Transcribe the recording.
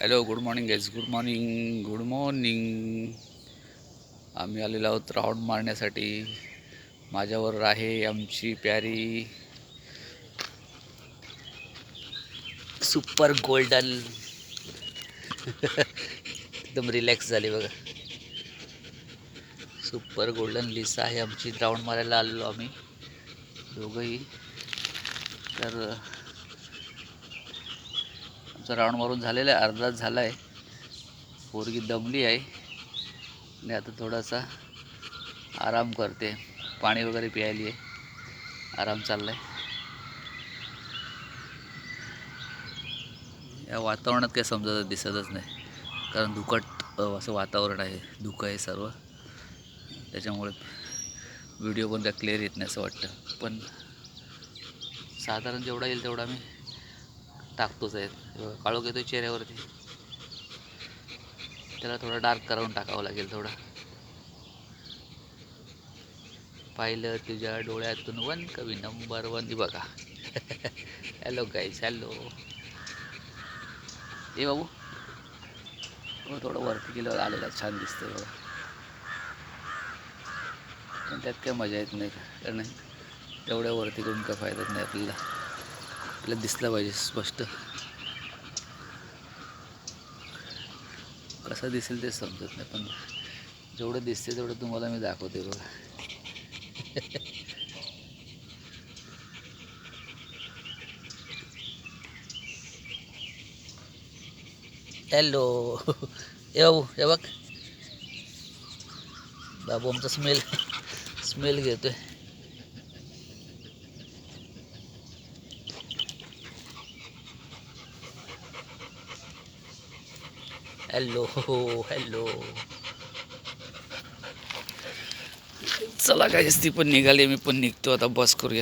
Hello, good morning guys. Good morning, good morning. आम्ही आलेलो आहोत राऊंड मारण्यासाठी. माझ्यावर आहे आमची प्यारी सुपर गोल्डन. एकदम रिलॅक्स झाली बघा. सुपर गोल्डन लिसा आहे आमची. राऊंड मारायला आलेलो आम्ही दोघंही. तर आमचा राऊंड मारून झालेला आहे, अर्धाच झाला आहे. पोरगी दमली आहे आणि आता थोडासा आराम करते. पाणी वगैरे प्यायली आहे, आराम चालला आहे. या वातावरणात काही समजत दिसतच नाही, कारण धुकट असं वातावरण आहे, धुकं आहे सर्व. त्याच्यामुळे व्हिडिओ पण काय क्लिअर येत नाही असं वाटतं. पण साधारण जेवढा येईल तेवढा मी टाकतोच आहे. काळोख येतो चेहऱ्यावरती, त्याला थोडा डार्क करून टाकावं लागेल थोडं. पाहिलं तुझ्या डोळ्यातून वन कवी नंबर 1 बघा. Hello guys, hello. ए बाबू, हो थोडं वरती गेल्यावर आलेला छान दिसतंय बघा. पण त्यात काय मजा येत नाही, कारण तेवढ्या वरती करून काय फायदाच नाही आपल्याला. आपल्याला दिसलं पाहिजे स्पष्ट. कसं दिसेल ते समजत नाही, पण जेवढं दिसते तेवढं तुम्हाला मी दाखवते बघा. हॅलो. ए बाबू, हे बघ बाबू, आमचा स्मेल स्मेल घेतोय. Hello, hello. चला काय ती पण निघाली, मी पण निघतो आता. बस करूया.